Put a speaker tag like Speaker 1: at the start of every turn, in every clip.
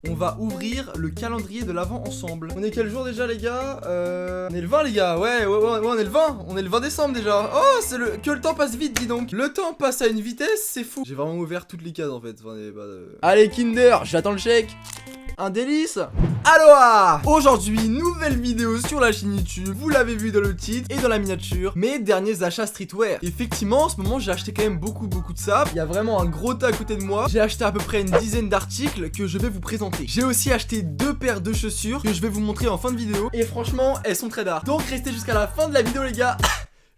Speaker 1: On va ouvrir le calendrier de l'Avent ensemble. On est quel jour déjà les gars On est le 20 les gars, ouais, on est le 20. On est le 20 décembre déjà. Oh, c'est le... Que le temps passe vite, dis donc. Le temps passe à une vitesse, c'est fou. J'ai vraiment ouvert toutes les cases en fait. Enfin, allez Kinder, j'attends le chèque. Un délice. Aloha. Aujourd'hui, nouvelle vidéo sur la chaîne YouTube. Vous l'avez vu dans le titre et dans la miniature. Mes derniers achats streetwear. Effectivement, en ce moment, j'ai acheté quand même beaucoup de ça. Il y a vraiment un gros tas à côté de moi. J'ai acheté à peu près une dizaine d'articles que je vais vous présenter. J'ai aussi acheté 2 paires de chaussures que je vais vous montrer en fin de vidéo. Et franchement, elles sont très d'art. Donc restez jusqu'à la fin de la vidéo les gars.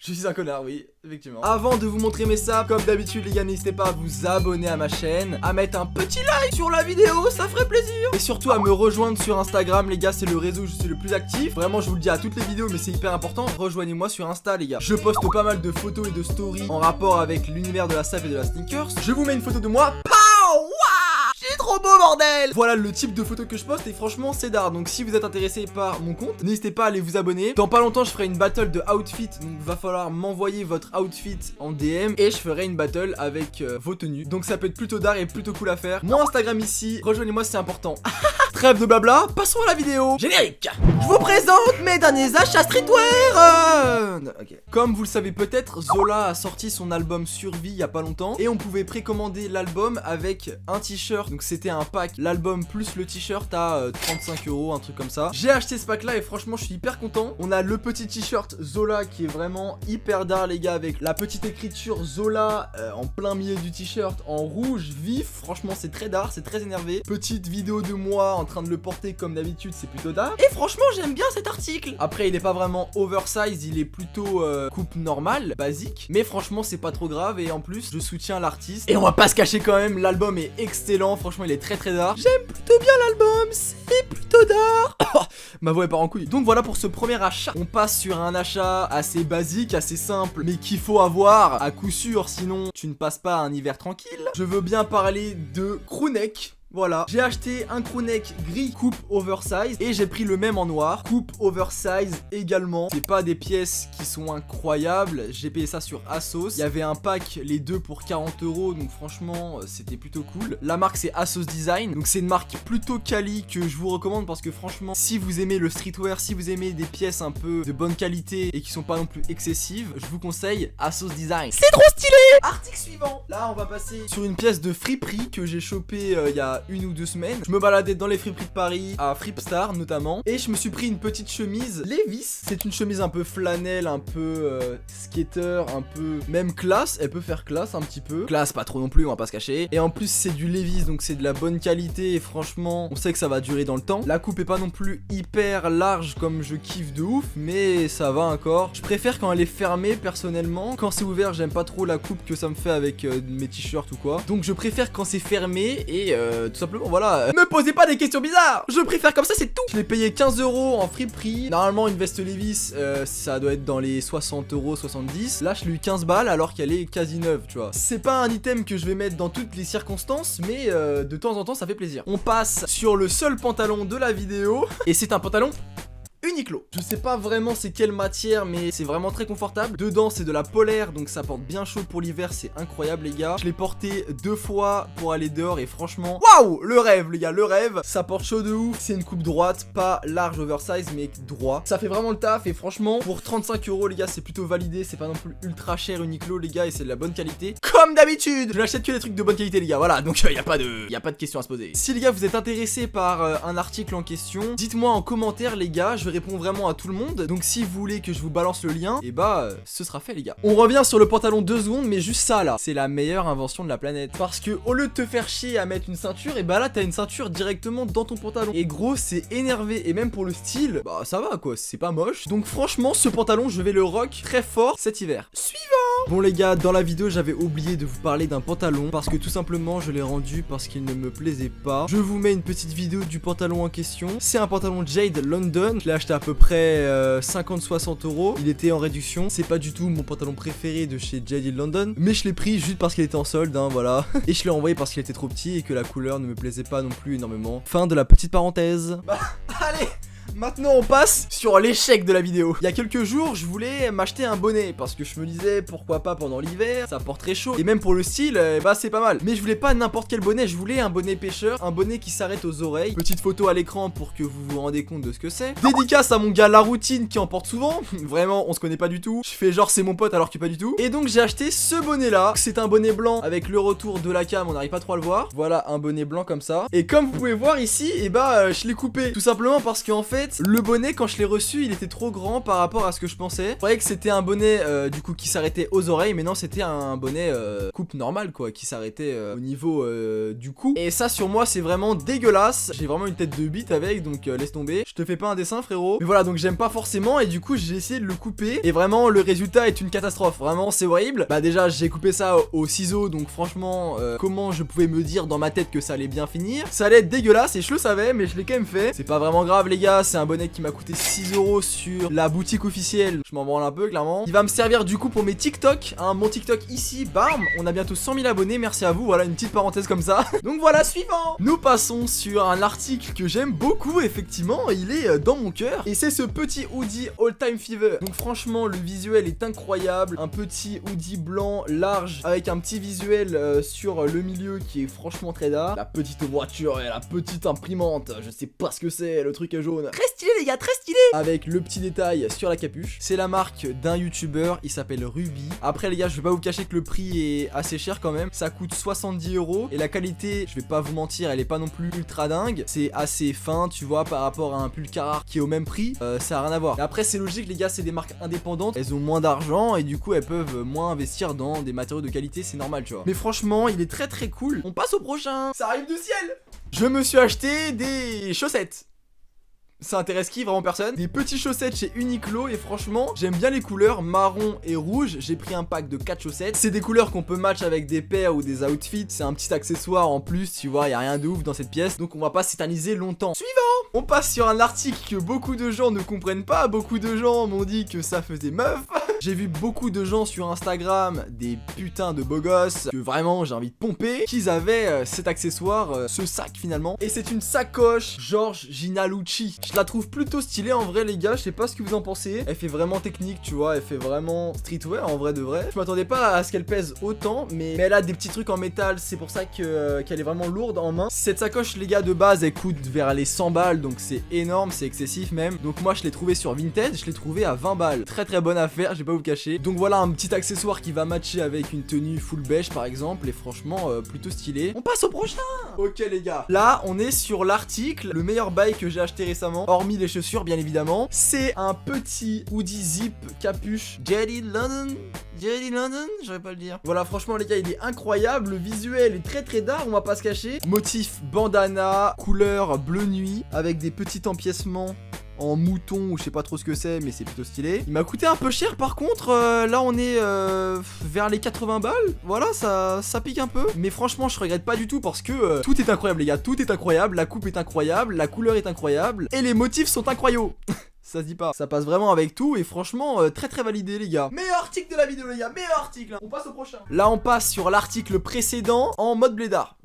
Speaker 1: Je suis un connard, oui, effectivement. Avant de vous montrer mes saps, comme d'habitude les gars, n'hésitez pas à vous abonner à ma chaîne, à mettre un petit like sur la vidéo, ça ferait plaisir. Et surtout à me rejoindre sur Instagram les gars, c'est le réseau où je suis le plus actif. Vraiment, je vous le dis à toutes les vidéos, mais c'est hyper important. Rejoignez-moi sur Insta les gars. Je poste pas mal de photos et de stories en rapport avec l'univers de la sap et de la sneakers. Je vous mets une photo de moi. C'est trop beau bordel. Voilà le type de photo que je poste et franchement c'est d'art. Donc si vous êtes intéressé par mon compte, n'hésitez pas à aller vous abonner. Dans pas longtemps je ferai une battle de outfit. Donc va falloir m'envoyer votre outfit en DM et je ferai une battle avec vos tenues. Donc ça peut être plutôt d'art et plutôt cool à faire. Mon Instagram ici, rejoignez-moi si c'est important. Trêve de blabla, passons à la vidéo. Générique. Je vous présente mes derniers achats streetwear. Ok. Comme vous le savez peut-être, Zola a sorti son album Survie il y a pas longtemps et on pouvait précommander l'album avec un t-shirt. Donc c'était un pack, l'album plus le t-shirt à 35 €, un truc comme ça. J'ai acheté ce pack là et franchement je suis hyper content. On a le petit t-shirt Zola qui est vraiment hyper d'art les gars, avec la petite écriture Zola en plein milieu du t-shirt en rouge vif. Franchement c'est très d'art, c'est très énervé. Petite vidéo de moi en train de le porter comme d'habitude, c'est plutôt d'art. Et franchement j'aime bien cet article. Après il est pas vraiment oversize, il est plutôt coupe normale, basique. Mais franchement c'est pas trop grave et en plus je soutiens l'artiste. Et on va pas se cacher quand même, l'album est excellent. Franchement il est très d'art. J'aime plutôt bien l'album, c'est plutôt d'art. Ma voix est pas en couille. Donc voilà pour ce premier achat. On passe sur un achat assez basique, assez simple, mais qu'il faut avoir à coup sûr, sinon tu ne passes pas un hiver tranquille. Je veux bien parler de crewneck. Voilà, j'ai acheté un crewneck gris coupe oversize et j'ai pris le même en noir, coupe oversize également. C'est pas des pièces qui sont incroyables, j'ai payé ça sur Asos. Il y avait un pack, les deux pour 40 €, donc franchement c'était plutôt cool. La marque c'est Asos Design, donc c'est une marque plutôt quali que je vous recommande parce que franchement si vous aimez le streetwear, si vous aimez des pièces un peu de bonne qualité et qui sont pas non plus excessives, je vous conseille Asos Design. C'est trop stylé. Article suivant. Là on va passer sur une pièce de friperie que j'ai chopé il y a 1 ou 2 semaines. Je me baladais dans les friperies de Paris, à Fripstar notamment, et je me suis pris une petite chemise Levi's. C'est une chemise un peu flanelle, un peu skater, un peu même classe. Elle peut faire classe un petit peu. Classe pas trop non plus, on va pas se cacher. Et en plus c'est du Levi's, donc c'est de la bonne qualité et franchement on sait que ça va durer dans le temps. La coupe est pas non plus hyper large comme je kiffe de ouf, mais ça va encore. Je préfère quand elle est fermée personnellement. Quand c'est ouvert j'aime pas trop la coupe que ça me fait avec mes t-shirts ou quoi. Donc je préfère quand c'est fermé et tout simplement voilà, me posez pas des questions bizarres. Je préfère comme ça, c'est tout. Je l'ai payé 15 € en friperie. Normalement une veste Levi's ça doit être dans les 60 €, 70. Là je l'ai eu 15 balles alors qu'elle est quasi neuve, tu vois. C'est pas un item que je vais mettre dans toutes les circonstances, mais de temps en temps ça fait plaisir. On passe sur le seul pantalon de la vidéo et c'est un pantalon Uniqlo. Je sais pas vraiment c'est quelle matière, mais c'est vraiment très confortable. Dedans c'est de la polaire, donc ça porte bien chaud pour l'hiver, c'est incroyable les gars. Je l'ai porté 2 fois pour aller dehors et franchement, waouh, le rêve les gars, le rêve. Ça porte chaud de ouf. C'est une coupe droite, pas large oversize mais droit. Ça fait vraiment le taf et franchement pour 35 € les gars c'est plutôt validé. C'est pas non plus ultra cher Uniqlo les gars et c'est de la bonne qualité. Comme d'habitude, je n'achète que des trucs de bonne qualité les gars. Voilà, donc y a pas de question à se poser. Si les gars vous êtes intéressés par un article en question, dites-moi en commentaire les gars, je réponds vraiment à tout le monde. Donc si vous voulez que je vous balance le lien, et bah ce sera fait les gars. On revient sur le pantalon 2 secondes, mais juste ça là, c'est la meilleure invention de la planète. Parce que au lieu de te faire chier à mettre une ceinture, et bah là t'as une ceinture directement dans ton pantalon. Et gros c'est énervé, et même pour le style, bah ça va quoi, c'est pas moche. Donc franchement ce pantalon je vais le rock très fort cet hiver. Suivant. Bon les gars, dans la vidéo j'avais oublié de vous parler d'un pantalon parce que tout simplement je l'ai rendu parce qu'il ne me plaisait pas. Je vous mets une petite vidéo du pantalon en question. C'est un pantalon Jade London. Je l'ai acheté à peu près 50-60 €. Il était en réduction. C'est pas du tout mon pantalon préféré de chez Jade London, mais je l'ai pris juste parce qu'il était en solde, hein, voilà. Et je l'ai envoyé parce qu'il était trop petit et que la couleur ne me plaisait pas non plus énormément. Fin de la petite parenthèse. Bah allez, Maintenant on passe sur l'échec de la vidéo. Il y a quelques jours je voulais m'acheter un bonnet parce que je me disais pourquoi pas pendant l'hiver, ça porte très chaud et même pour le style bah c'est pas mal. Mais je voulais pas n'importe quel bonnet, je voulais un bonnet pêcheur, un bonnet qui s'arrête aux oreilles. Petite photo à l'écran pour que vous vous rendez compte de ce que c'est. Dédicace à mon gars La Routine qui en porte souvent. Vraiment on se connaît pas du tout. Je fais genre c'est mon pote alors que pas du tout. Et donc j'ai acheté ce bonnet là. C'est un bonnet blanc avec le retour de la cam, on n'arrive pas trop à le voir. Voilà un bonnet blanc comme ça. Et comme vous pouvez voir ici, et bah je l'ai coupé. Tout simplement parce qu'en fait le bonnet quand je l'ai reçu il était trop grand par rapport à ce que je pensais. Je croyais que c'était un bonnet du coup qui s'arrêtait aux oreilles, mais non c'était un bonnet coupe normale quoi, qui s'arrêtait au niveau du cou. Et ça sur moi c'est vraiment dégueulasse. J'ai vraiment une tête de bite avec, donc laisse tomber. Je te fais pas un dessin frérot. Mais voilà, donc j'aime pas forcément et du coup j'ai essayé de le couper. Et vraiment le résultat est une catastrophe. Vraiment c'est horrible. Bah déjà j'ai coupé ça au ciseau, donc franchement comment je pouvais me dire dans ma tête que ça allait bien finir. Ça allait être dégueulasse et je le savais, mais je l'ai quand même fait. C'est pas vraiment grave les gars, c'est un bonnet qui m'a coûté 6 € sur la boutique officielle. Je m'en branle un peu clairement. Il va me servir du coup pour mes TikTok, hein, mon TikTok ici, bam, on a bientôt 100 000 abonnés, merci à vous. Voilà une petite parenthèse comme ça. Donc voilà, suivant. Nous passons sur un article que j'aime beaucoup, effectivement, il est dans mon cœur. Et c'est ce petit hoodie All Time Fever. Donc franchement le visuel est incroyable. Un petit hoodie blanc large avec un petit visuel sur le milieu qui est franchement très dark. La petite voiture et la petite imprimante, je sais pas ce que c'est, le truc est jaune. Très stylé les gars, très stylé. Avec le petit détail sur la capuche. C'est la marque d'un youtubeur, il s'appelle Ruby. Après les gars, je vais pas vous cacher que le prix est assez cher quand même. Ça coûte 70 € et la qualité, je vais pas vous mentir, elle est pas non plus ultra dingue. C'est assez fin, tu vois, par rapport à un pull Carhartt qui est au même prix, ça a rien à voir. Et après c'est logique les gars, c'est des marques indépendantes, elles ont moins d'argent et du coup elles peuvent moins investir dans des matériaux de qualité, c'est normal tu vois. Mais franchement il est très très cool. On passe au prochain. Ça arrive du ciel. Je me suis acheté des chaussettes. Ça intéresse qui? Vraiment personne. Des petites chaussettes chez Uniqlo et franchement j'aime bien les couleurs marron et rouge. J'ai pris un pack de 4 chaussettes. C'est des couleurs qu'on peut match avec des paires ou des outfits. C'est un petit accessoire en plus, tu vois, y a rien de ouf dans cette pièce. Donc on va pas s'éterniser longtemps. Suivant. On passe sur un article que beaucoup de gens ne comprennent pas. Beaucoup de gens m'ont dit que ça faisait meuf. J'ai vu beaucoup de gens sur Instagram, des putains de beaux gosses, que vraiment j'ai envie de pomper, qu'ils avaient cet accessoire, ce sac finalement. Et c'est une sacoche George Ginalucci. Je la trouve plutôt stylée en vrai les gars, je sais pas ce que vous en pensez. Elle fait vraiment technique tu vois, elle fait vraiment streetwear en vrai de vrai. Je m'attendais pas à ce qu'elle pèse autant, mais elle a des petits trucs en métal, c'est pour ça qu'elle est vraiment lourde en main. Cette sacoche les gars de base elle coûte vers les 100 balles, donc c'est énorme, c'est excessif même. Donc moi je l'ai trouvé sur Vinted, je l'ai trouvé à 20 balles. Très très bonne affaire, j'ai pas vous cacher. Donc voilà un petit accessoire qui va matcher avec une tenue full beige par exemple, et franchement plutôt stylé. On passe au prochain. Ok les gars, là on est sur l'article, le meilleur bail que j'ai acheté récemment, hormis les chaussures bien évidemment. C'est un petit hoodie zip capuche Jetty London, j'aurais pas le dire. Voilà franchement les gars il est incroyable, le visuel est très très dark, on va pas se cacher. Motif bandana, couleur bleu nuit, avec des petits empiècements en mouton ou je sais pas trop ce que c'est, mais c'est plutôt stylé. Il m'a coûté un peu cher par contre, là on est vers les 80 balles. Voilà, ça pique un peu, mais franchement je regrette pas du tout parce que tout est incroyable les gars, tout est incroyable, la coupe est incroyable, la couleur est incroyable et les motifs sont incroyables. Ça se dit pas, ça passe vraiment avec tout et franchement très très validé les gars. Meilleur article de la vidéo les gars, meilleur article. On passe au prochain. Là on passe sur l'article précédent en mode blédard.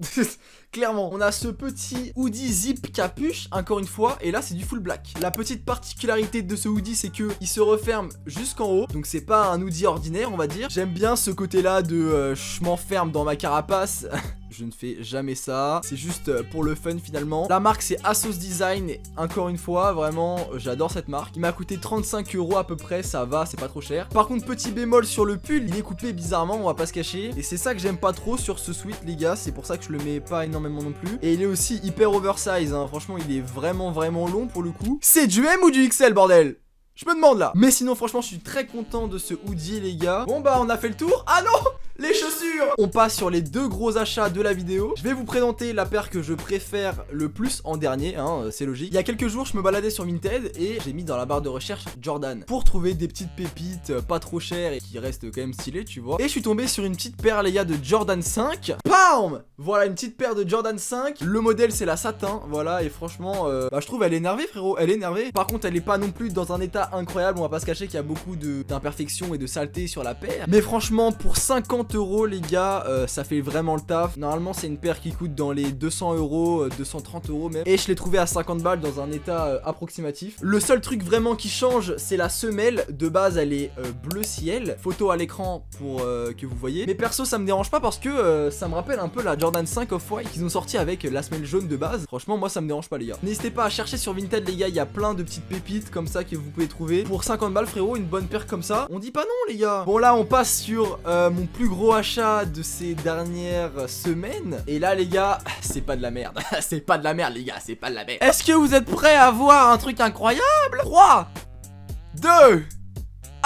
Speaker 1: Clairement, on a ce petit hoodie zip capuche, encore une fois, et là c'est du full black. La petite particularité de ce hoodie, c'est que il se referme jusqu'en haut, donc c'est pas un hoodie ordinaire, on va dire. J'aime bien ce côté-là de je m'enferme dans ma carapace. Je ne fais jamais ça, c'est juste pour le fun finalement. La marque c'est Asos Design et encore une fois vraiment j'adore cette marque. Il m'a coûté 35 € à peu près, ça va, c'est pas trop cher. Par contre petit bémol sur le pull, il est coupé bizarrement, on va pas se cacher. Et c'est ça que j'aime pas trop sur ce sweat les gars, c'est pour ça que je le mets pas énormément non plus. Et il est aussi hyper oversize, hein. Franchement il est vraiment long pour le coup. C'est du M ou du XL bordel? Je me demande là. Mais sinon franchement je suis très content de ce hoodie les gars. Bon bah on a fait le tour. Ah non, les chaussures. On passe sur les deux gros achats de la vidéo. Je vais vous présenter la paire que je préfère le plus en dernier, hein, c'est logique. Il y a quelques jours je me baladais sur Vinted et j'ai mis dans la barre de recherche Jordan pour trouver des petites pépites pas trop chères et qui restent quand même stylées tu vois. Et je suis tombé sur une petite paire les gars de Jordan 5. Pam. Voilà une petite paire de Jordan 5. Le modèle c'est la satin, voilà. Et franchement bah, je trouve elle est énervée frérot, elle est énervée. Par contre elle est pas non plus dans un état incroyable, on va pas se cacher qu'il y a beaucoup d'imperfections et de saletés sur la paire. Mais franchement pour 50 50 € les gars, ça fait vraiment le taf. Normalement c'est une paire qui coûte dans les 200 €, 230 € même. Et je l'ai trouvé à 50 balles dans un état approximatif. Le seul truc vraiment qui change, c'est la semelle. De base elle est bleu ciel. Photo à l'écran pour que vous voyez. Mais perso ça me dérange pas parce que ça me rappelle un peu la Jordan 5 Off-White qu'ils ont sorti avec la semelle jaune de base. Franchement moi ça me dérange pas les gars. N'hésitez pas à chercher sur Vinted les gars, il y a plein de petites pépites comme ça que vous pouvez trouver. Pour 50 balles frérot, une bonne paire comme ça, on dit pas non les gars. Bon là on passe sur mon plus gros achat de ces dernières semaines. Et là les gars, c'est pas de la merde. C'est pas de la merde les gars, c'est pas de la merde. Est-ce que vous êtes prêts à voir un truc incroyable? 3, 2,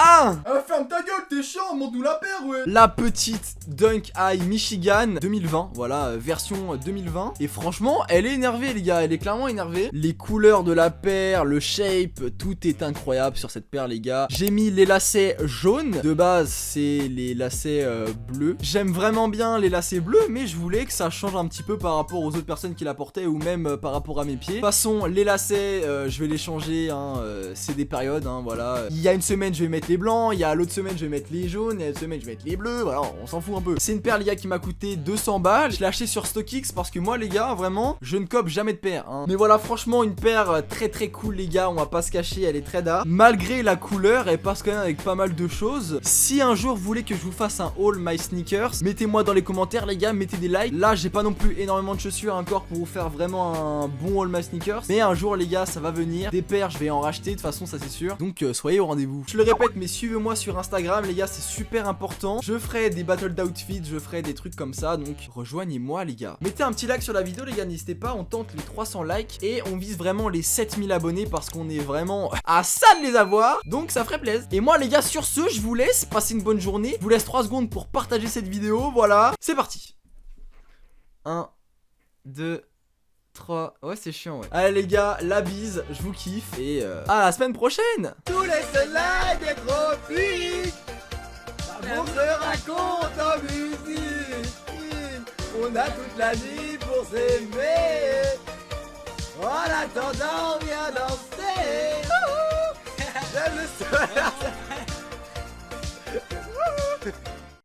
Speaker 1: 1. Ferme ta gueule, t'es chiant, montre-nous la paire, ouais. La petite Dunk Eye Michigan 2020, voilà, version 2020. Et franchement, elle est énervée, les gars, elle est clairement énervée. Les couleurs de la paire, le shape, tout est incroyable sur cette paire, les gars. J'ai mis les lacets jaunes. De base, c'est les lacets bleus. J'aime vraiment bien les lacets bleus, mais je voulais que ça change un petit peu par rapport aux autres personnes qui la portaient ou même par rapport à mes pieds. De toute façon, les lacets, je vais les changer, hein, c'est des périodes, hein, voilà. Il y a une semaine, je vais mettre les blancs, il y a l'autre semaine je vais mettre les jaunes, il y a l'autre semaine je vais mettre les bleus, voilà, on s'en fout un peu. C'est une paire les gars qui m'a coûté 200 balles, je l'ai acheté sur StockX parce que moi les gars vraiment je ne cope jamais de paire hein. Mais voilà franchement une paire très cool les gars, on va pas se cacher, elle est très d'art. Malgré la couleur elle passe quand même avec pas mal de choses. Si un jour vous voulez que je vous fasse un haul my sneakers, mettez-moi dans les commentaires les gars, mettez des likes. Là j'ai pas non plus énormément de chaussures encore pour vous faire vraiment un bon haul my sneakers, mais un jour les gars ça va venir. Des paires je vais en racheter de toute façon ça c'est sûr, donc soyez au rendez-vous. Je le répète mais suivez-moi sur Instagram les gars, c'est super important. Je ferai des battles d'outfits, je ferai des trucs comme ça, donc rejoignez-moi les gars. Mettez un petit like sur la vidéo les gars, n'hésitez pas, on tente les 300 likes et on vise vraiment les 7000 abonnés parce qu'on est vraiment à ça de les avoir, donc ça ferait plaisir. Et moi les gars sur ce, je vous laisse passer une bonne journée, je vous laisse 3 secondes pour partager cette vidéo, voilà, c'est parti. 1, 2, 3, ouais c'est chiant ouais. Allez les gars, la bise, je vous kiffe et à la semaine prochaine. Tous les soleils des tropiques, on se raconte en musique, on a toute la vie pour s'aimer, en attendant viens danser. J'aime le soleil.